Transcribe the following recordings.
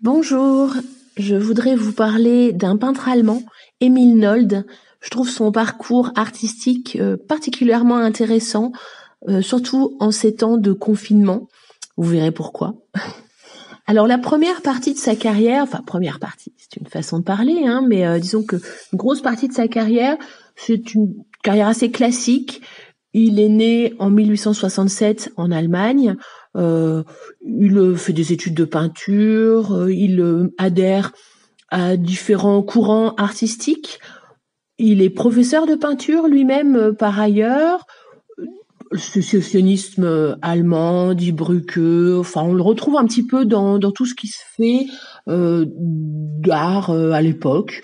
Bonjour, je voudrais vous parler d'un peintre allemand, Emil Nolde. Je trouve son parcours artistique particulièrement intéressant, surtout en ces temps de confinement. Vous verrez pourquoi. Alors la première partie de sa carrière, enfin première partie, c'est une façon de parler, mais disons que une grosse partie de sa carrière, c'est une carrière assez classique. Il est né en 1867 en Allemagne. Il fait des études de peinture. Il adhère à différents courants artistiques. Il est professeur de peinture lui-même par ailleurs. Le sécessionnisme allemand, Die Brücke, enfin on le retrouve un petit peu dans tout ce qui se fait d'art à l'époque.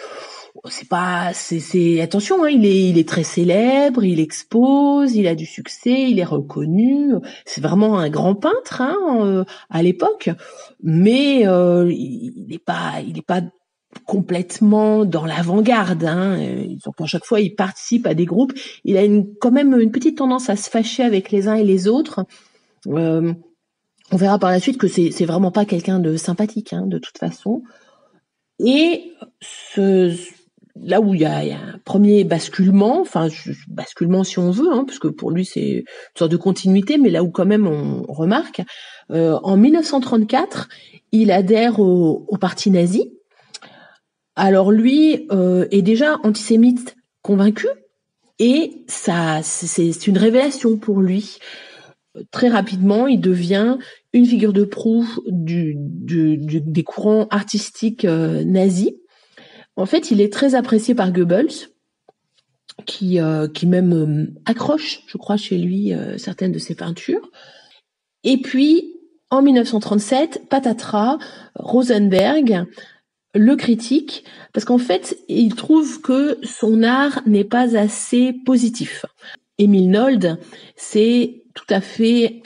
C'est attention, il est très célèbre, il expose, il a du succès, il est reconnu. C'est vraiment un grand peintre à l'époque, mais il n'est pas complètement dans l'avant-garde. Donc à chaque fois, il participe à des groupes. Il a quand même une petite tendance à se fâcher avec les uns et les autres. On verra par la suite que c'est vraiment pas quelqu'un de sympathique, de toute façon. Et là où il y a un premier basculement, basculement si on veut, parce que pour lui c'est une sorte de continuité, mais là où quand même on remarque, en 1934, il adhère au parti nazi. Alors lui est déjà antisémite convaincu, et ça c'est une révélation pour lui. Très rapidement, il devient une figure de proue des courants artistiques nazis. En fait, il est très apprécié par Goebbels, qui même accroche, je crois, chez lui certaines de ses peintures. Et puis, en 1937, patatras, Rosenberg le critique, parce qu'en fait, il trouve que son art n'est pas assez positif. Emil Nolde, c'est tout à fait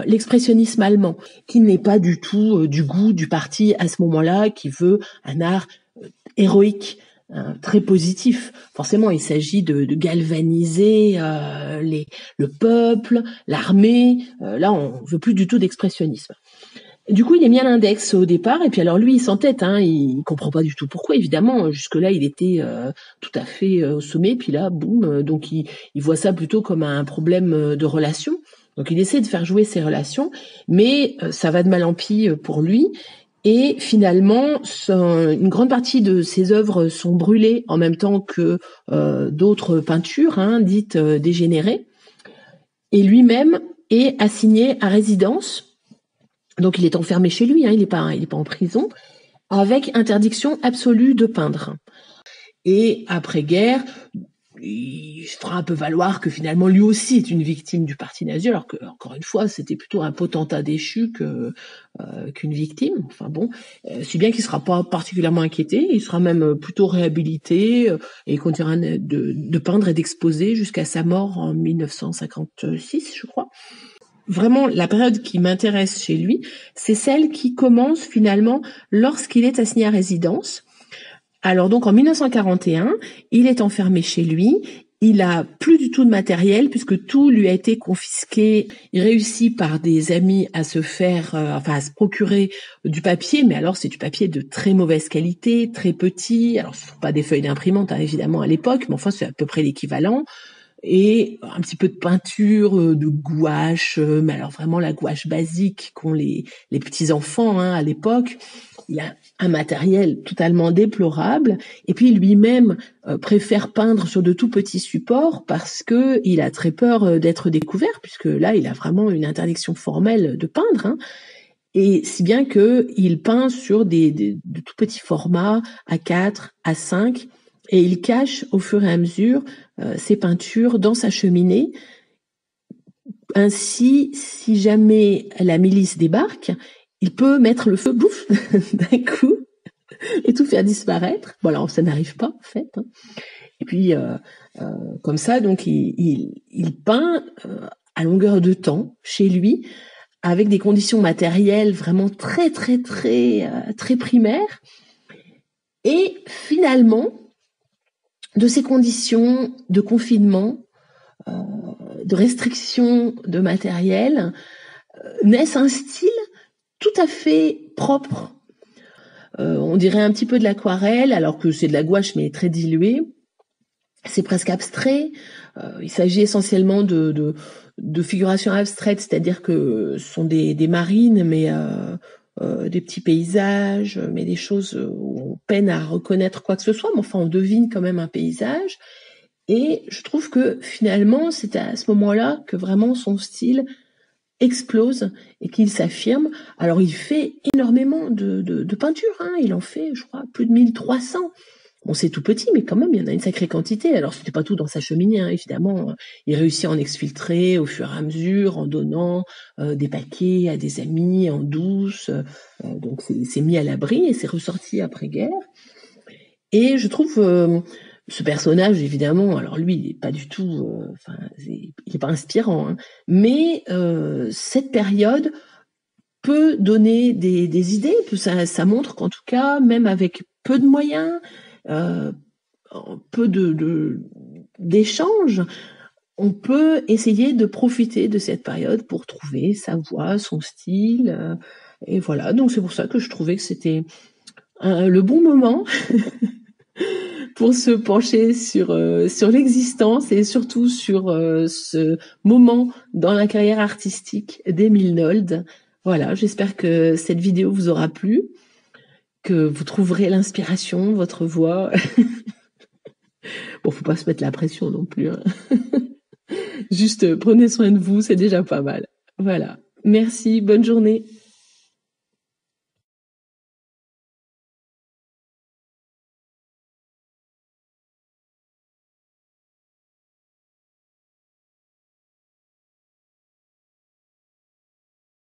l'expressionnisme allemand, qui n'est pas du tout du goût du parti à ce moment-là, qui veut un art héroïque, très positif. Forcément, il s'agit de galvaniser le peuple, l'armée. Là, on veut plus du tout d'expressionnisme. Du coup, il est mis à l'index au départ, et puis alors lui, il s'entête, il comprend pas du tout pourquoi, évidemment. Jusque-là, il était tout à fait au sommet, puis là, boum, donc il voit ça plutôt comme un problème de relation. Donc il essaie de faire jouer ses relations, mais ça va de mal en pis pour lui. Et finalement, une grande partie de ses œuvres sont brûlées en même temps que d'autres peintures, dites dégénérées. Et lui-même est assigné à résidence. Donc il est enfermé chez lui, il n'est pas en prison, avec interdiction absolue de peindre. Et après-guerre, il fera un peu valoir que finalement lui aussi est une victime du parti nazi, alors que, encore une fois, c'était plutôt un potentat déchu qu'une victime. Enfin bon, si bien qu'il ne sera pas particulièrement inquiété, il sera même plutôt réhabilité, et il continuera de peindre et d'exposer jusqu'à sa mort en 1956, je crois. Vraiment, la période qui m'intéresse chez lui, c'est celle qui commence finalement lorsqu'il est assigné à résidence. Alors donc en 1941, il est enfermé chez lui, il a plus du tout de matériel puisque tout lui a été confisqué. Il réussit par des amis à se faire, à se procurer du papier, mais alors c'est du papier de très mauvaise qualité, très petit. Alors ce ne sont pas des feuilles d'imprimante évidemment à l'époque, mais enfin c'est à peu près l'équivalent. Et un petit peu de peinture, de gouache, mais alors vraiment la gouache basique qu'ont les petits enfants à l'époque. Il a un matériel totalement déplorable, et puis lui-même préfère peindre sur de tout petits supports parce que il a très peur d'être découvert, puisque là il a vraiment une interdiction formelle de peindre. Et si bien que il peint sur de tout petits formats, A4, A5, et il cache au fur et à mesure ses peintures dans sa cheminée. Ainsi, si jamais la milice débarque, il peut mettre le feu, bouf, d'un coup, et tout faire disparaître. Bon, alors ça n'arrive pas, en fait. Et puis, comme ça, donc, il peint à longueur de temps chez lui, avec des conditions matérielles vraiment très, très, très, très primaires. Et finalement, de ces conditions de confinement, de restriction de matériel, naissent un style tout à fait propre. On dirait un petit peu de l'aquarelle, alors que c'est de la gouache, mais très diluée. C'est presque abstrait. Il s'agit essentiellement de figurations abstraites, c'est-à-dire que ce sont des marines, mais des petits paysages, mais des choses où on peine à reconnaître quoi que ce soit, mais enfin on devine quand même un paysage. Et je trouve que finalement, c'est à ce moment-là que vraiment son style explose et qu'il s'affirme. Alors il fait énormément de peintures, hein. Il en fait, je crois, plus de 1300. Bon, c'est tout petit, mais quand même, il y en a une sacrée quantité. Alors, c'était pas tout dans sa cheminée, hein, évidemment. Il réussit à en exfiltrer au fur et à mesure, en donnant des paquets à des amis, en douce. Donc, c'est mis à l'abri et c'est ressorti après-guerre. Et je trouve ce personnage, évidemment, alors lui, il est pas du tout... il est pas inspirant, hein, mais cette période peut donner des idées. Ça montre qu'en tout cas, même avec peu de moyens, peu d'échanges, on peut essayer de profiter de cette période pour trouver sa voix, son style. Et voilà, donc c'est pour ça que je trouvais que c'était le bon moment pour se pencher sur l'existence et surtout sur ce moment dans la carrière artistique d'Émile Nolde. Voilà, j'espère que cette vidéo vous aura plu, que vous trouverez l'inspiration, votre voix. Bon, faut pas se mettre la pression non plus, hein. Juste prenez soin de vous, c'est déjà pas mal. Voilà. Merci, bonne journée.